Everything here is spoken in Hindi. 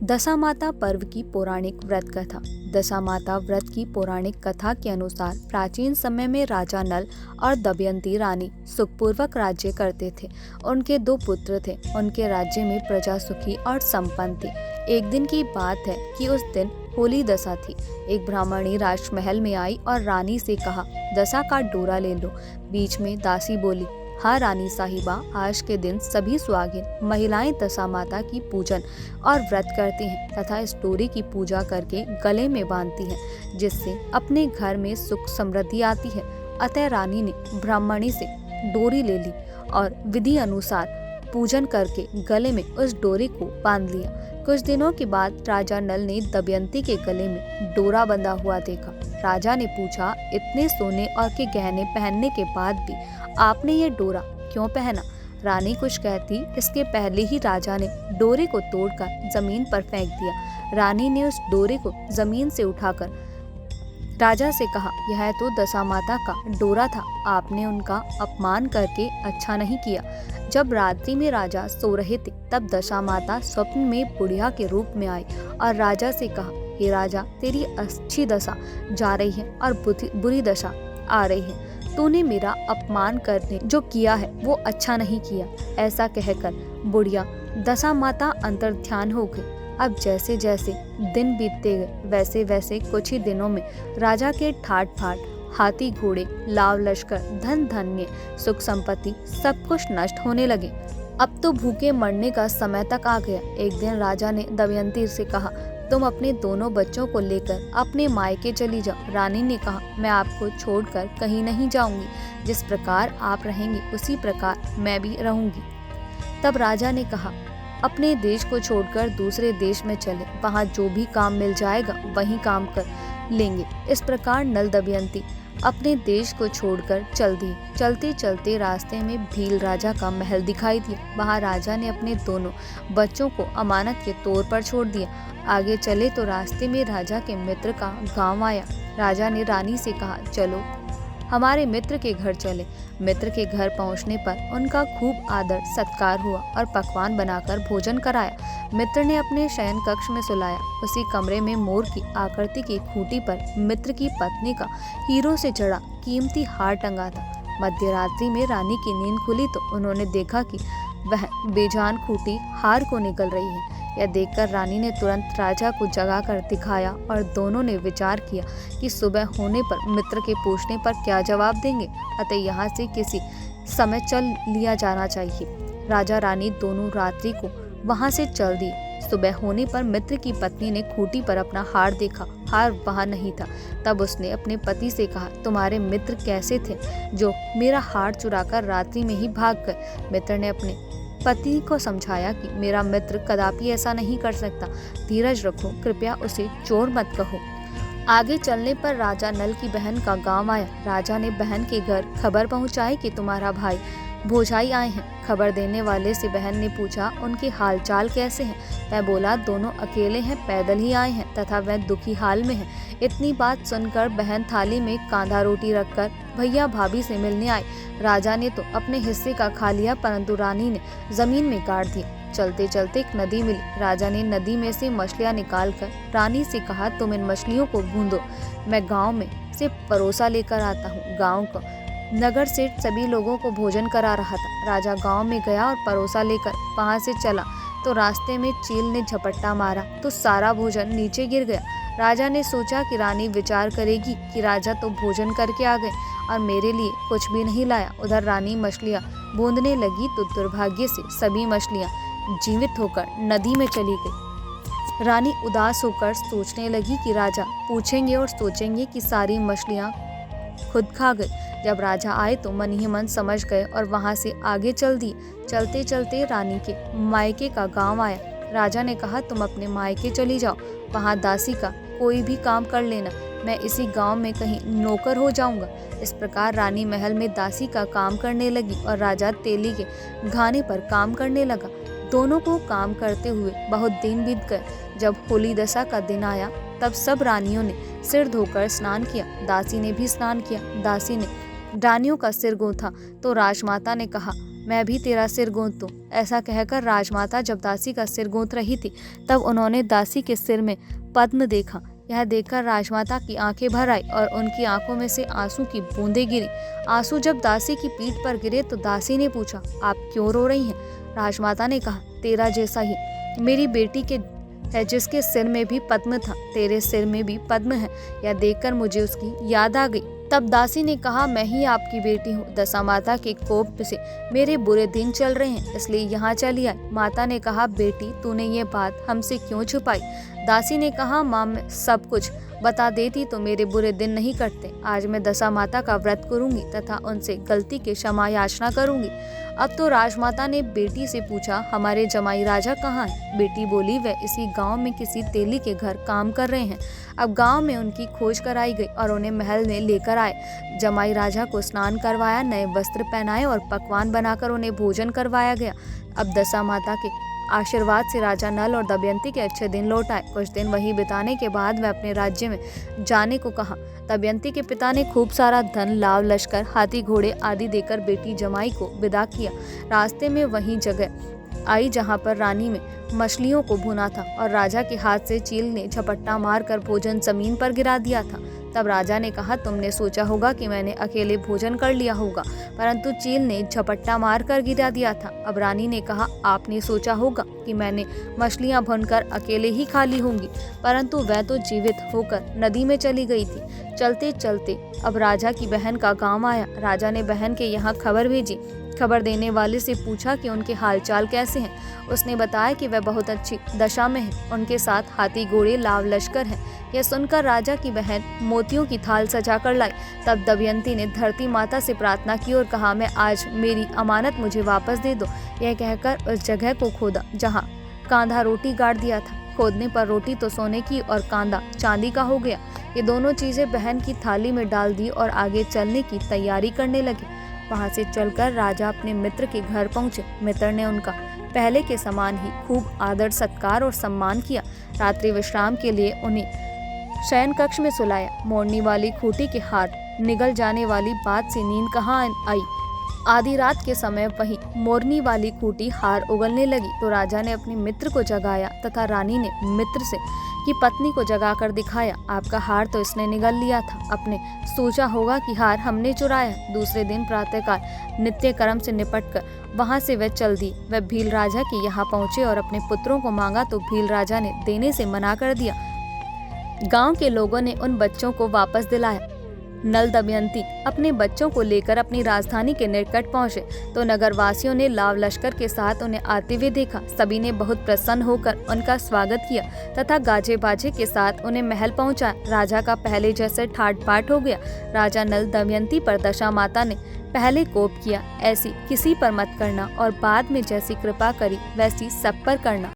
दशामाता पर्व की पौराणिक व्रत कथा। दशामाता व्रत की पौराणिक कथा के अनुसार प्राचीन समय में राजा नल और दमयंती रानी सुखपूर्वक राज्य करते थे। उनके 2 पुत्र थे। उनके राज्य में प्रजा सुखी और संपन्न थी। एक दिन की बात है कि उस दिन होली दशा थी। एक ब्राह्मणी राजमहल में आई और रानी से कहा, दशा का डोरा ले लो। बीच में दासी बोली, हाँ रानी साहिबा, आज के दिन सभी सुहागिन महिलाएं दशा माता की पूजन और व्रत करती हैं तथा इस डोरी की पूजा करके गले में बांधती हैं, जिससे अपने घर में सुख समृद्धि आती है। अतः रानी ने ब्राह्मणी से डोरी ले ली और विधि अनुसार पूजन करके गले में उस डोरी को बांध लिया। कुछ दिनों के बाद राजा नल ने दमयंती के गले में डोरा बंधा हुआ देखा। राजा ने पूछा, इतने सोने और के गहने पहनने के बाद भी आपने ये डोरा क्यों पहना? रानी कुछ कहती इसके पहले ही राजा ने डोरे को तोड़कर जमीन पर फेंक दिया। रानी ने उस डोरे को जमीन से उठाकर राजा से कहा, यह तो दशा माता का डोरा था, आपने उनका अपमान करके अच्छा नहीं किया। जब रात्रि में राजा सो रहे थे तब दशा माता स्वप्न में बुढ़िया के रूप में आई और राजा से कहा, हे राजा, तेरी अच्छी दशा जा रही है और बुरी दशा आ रही है। तूने मेरा अपमान करने जो किया है वो अच्छा नहीं किया। ऐसा कहकर बुढ़िया दशा माता अंतर्ध्यान हो गई। अब जैसे जैसे दिन बीतते गए वैसे वैसे कुछ ही दिनों में राजा के ठाट बाट, हाथी घोड़े, लाव लश्कर, धन धान्य, सुख संपत्ति सब कुछ नष्ट होने लगे। अब तो भूखे मरने का समय तक आ गया। एक दिन राजा ने दमयंती से कहा, तुम अपने दोनों बच्चों को लेकर अपने मायके चली जाओ। रानी ने कहा, मैं आपको छोड़कर कहीं नहीं जाऊंगी। जिस प्रकार आप रहेंगे उसी प्रकार मैं भी रहूंगी। तब राजा ने कहा, अपने देश को छोड़कर दूसरे देश में चले, वहाँ जो भी काम मिल जाएगा वहीं काम कर लेंगे। इस प्रकार नल दमयंती अपने देश को छोड़कर चल दी। चलते चलते रास्ते में भील राजा का महल दिखाई दिया। वहाँ राजा ने अपने दोनों बच्चों को अमानत के तौर पर छोड़ दिया। आगे चले तो रास्ते में राजा के मित्र का गांव आया। राजा ने रानी से कहा, चलो हमारे मित्र के घर चले। मित्र के घर पहुंचने पर उनका खूब आदर सत्कार हुआ और पकवान बनाकर भोजन कराया। मित्र ने अपने शयन कक्ष में सुलाया। उसी कमरे में मोर की आकृति की खूंटी पर मित्र की पत्नी का हीरों से जड़ा कीमती हार टंगा था। मध्य रात्रि में रानी की नींद खुली तो उन्होंने देखा कि वह बेजान खूंटी हार को निकल रही है। यह देखकर रानी ने तुरंत राजा को जगाकर दिखाया और दोनों ने विचार किया कि सुबह होने पर मित्र के पूछने पर क्या जवाब देंगे। अतः यहाँ से किसी समय चल लिया जाना चाहिए। राजा रानी दोनों रात्रि को वहाँ से चल दिए। सुबह होने पर मित्र की पत्नी ने खूंटी पर अपना हार देखा। हार वहाँ नहीं था। तब उसने अपने पति से कहा, तुम्हारे मित्र कैसे थे जो मेरा हार चुराकर रात्रि में ही भाग गए? मित्र ने अपने पति को समझाया कि मेरा मित्र कदापि ऐसा नहीं कर सकता। धीरज रखो, कृपया उसे चोर मत कहो। आगे चलने पर राजा नल की बहन का गांव आया। राजा ने बहन के घर खबर पहुंचाई कि तुम्हारा भाई भोजाई आए हैं। खबर देने वाले से बहन ने पूछा, उनके हालचाल कैसे हैं? वह बोला, दोनों अकेले हैं, पैदल ही आए हैं तथा वह दुखी हाल में है। इतनी बात सुनकर बहन थाली में कांधा रोटी रखकर भैया भाभी से मिलने आई। राजा ने तो अपने हिस्से का खा लिया, परंतु रानी ने जमीन में गाड़ दिया। चलते चलते एक नदी मिली। राजा ने नदी में से मछलियां निकालकर रानी से कहा, तुम इन मछलियों को भूंदो, मैं गाँव में से परोसा लेकर आता हूँ। गाँव का नगर सेठ सभी लोगों को भोजन करा रहा था। राजा गांव में गया और परोसा लेकर वहां से चला तो रास्ते में चील ने झपट्टा मारा तो सारा भोजन नीचे गिर गया। राजा ने सोचा कि रानी विचार करेगी कि राजा तो भोजन करके आ गए और मेरे लिए कुछ भी नहीं लाया। उधर रानी मछलियां बूंदने लगी तो दुर्भाग्य से सभी मछलियां जीवित होकर नदी में चली गई। रानी उदास होकर सोचने लगी कि राजा पूछेंगे और सोचेंगे कि सारी मछलियां खुद खा गए। जब राजा आए तो मन ही मन समझ गए और वहां से आगे चल दिए। चलते चलते रानी के मायके का गांव आया। राजा ने कहा, तुम अपने मायके चली जाओ, वहां दासी का कोई भी काम कर लेना, मैं इसी गांव में कहीं नौकर हो जाऊंगा। इस प्रकार रानी महल में दासी का काम करने लगी और राजा तेली के घाने पर काम करने लगा। दोनों को काम करते हुए बहुत दिन बीत गए। जब होली दशा का दिन आया तब सब रानियों ने सिर धोकर स्नान किया। दासी ने भी स्नान किया। दासी ने रानियों का सिर गूंथा तो राजमाता ने कहा, मैं भी तेरा सिर गूंथ दूं। ऐसा कहकर राजमाता जब दासी का सिर गूंथ रही थी तब उन्होंने दासी के सिर में पद्म देखा। यह देखकर राजमाता की आंखें भर आई और उनकी आंखों में से आंसू की बूंदें गिरी। आंसू जब दासी की पीठ पर गिरे तो दासी ने पूछा, आप क्यों रो रही हैं? राजमाता ने कहा, तेरा जैसा ही मेरी बेटी के है जिसके सिर में भी पद्म था, तेरे सिर में भी पद्म है। यह देखकर मुझे उसकी याद आ गई। तब दासी ने कहा, मैं ही आपकी बेटी हूँ। दशामाता के कोप से मेरे बुरे दिन चल रहे हैं, इसलिए यहाँ चली आई। माता ने कहा, बेटी तूने ये बात हमसे क्यों छुपाई? दासी ने कहा, माँ मैं सब कुछ बता देती तो मेरे बुरे दिन नहीं कटते। आज मैं दशामाता का व्रत करूंगी तथा उनसे गलती की क्षमा याचना करूंगी। अब तो राजमाता ने बेटी से पूछा, हमारे जमाई राजा कहाँ हैं? बेटी बोली, वह इसी गांव में किसी तेली के घर काम कर रहे हैं। अब गांव में उनकी खोज कराई गई और उन्हें महल में लेकर आए। जमाई राजा को स्नान करवाया, नए वस्त्र पहनाए और पकवान बनाकर उन्हें भोजन करवाया गया। अब दशामाता के आशीर्वाद से राजा नल और दमयंती के अच्छे दिन लौट आए। कुछ दिन वहीं बिताने के बाद वह अपने राज्य में जाने को कहा। दमयंती के पिता ने खूब सारा धन, लाव लश्कर, हाथी घोड़े आदि देकर बेटी जमाई को विदा किया। रास्ते में वहीं जगह आई जहां पर रानी में मछलियों को भुना था और राजा के हाथ से चील ने झपट्टा मारकर भोजन जमीन पर गिरा दिया था। तब राजा ने कहा, तुमने सोचा होगा कि मैंने अकेले भोजन कर लिया होगा, परंतु चील ने झपट्टा मारकर गिरा दिया था। अब रानी ने कहा, आपने सोचा होगा कि मैंने मछलियां भूनकर अकेले ही खा ली होंगी, परंतु वह तो जीवित होकर नदी में चली गई थी। चलते चलते अब राजा की बहन का गाँव आया। राजा ने बहन के यहाँ खबर भेजी। खबर देने वाले से पूछा कि उनके हालचाल कैसे हैं। उसने बताया कि वह बहुत अच्छी दशा में है, उनके साथ हाथी घोड़े लाव लश्कर हैं। यह सुनकर राजा की बहन मोतियों की थाल सजा कर लाई। तब दमयंती ने धरती माता से प्रार्थना की और कहा, मैं आज मेरी अमानत मुझे वापस दे दो। यह कहकर उस जगह को खोदा जहाँ कांधा रोटी गाड़ दिया था। खोदने पर रोटी तो सोने की और कांदा चांदी का हो गया। ये दोनों चीजें बहन की थाली में डाल दी और आगे चलने की तैयारी करने लगे। वहां से चलकर राजा अपने मित्र के घर पहुंचे। मित्र ने उनका पहले के समान ही खूब आदर सत्कार और सम्मान किया। रात्रि विश्राम के लिए उन्हें शयन कक्ष में सुलाया। मोड़नी वाली खूंटी के हार निगल जाने वाली बात से नींद कहाँ आई। आधी रात के समय वही मोरनी वाली खूंटी हार उगलने लगी तो राजा ने अपने मित्र को जगाया तथा रानी ने मित्र से की पत्नी को जगाकर दिखाया, आपका हार तो इसने निगल लिया था। अपने सोचा होगा कि हार हमने चुराया। दूसरे दिन प्रातःकाल नित्य कर्म से निपटकर वहां से वह चल दी। वह भील राजा के यहाँ पहुंचे और अपने पुत्रों को मांगा तो भील राजा ने देने से मना कर दिया। गांव के लोगों ने उन बच्चों को वापस दिलाया। नल दमयंती अपने बच्चों को लेकर अपनी राजधानी के निकट पहुंचे तो नगरवासियों ने लाव लश्कर के साथ उन्हें आते हुए देखा। सभी ने बहुत प्रसन्न होकर उनका स्वागत किया तथा गाजे बाजे के साथ उन्हें महल पहुंचाया। राजा का पहले जैसे ठाट बाट हो गया। राजा नल दमयंती पर दशामाता ने पहले कोप किया, ऐसी किसी पर मत करना और बाद में जैसी कृपा करी वैसी सब पर करना।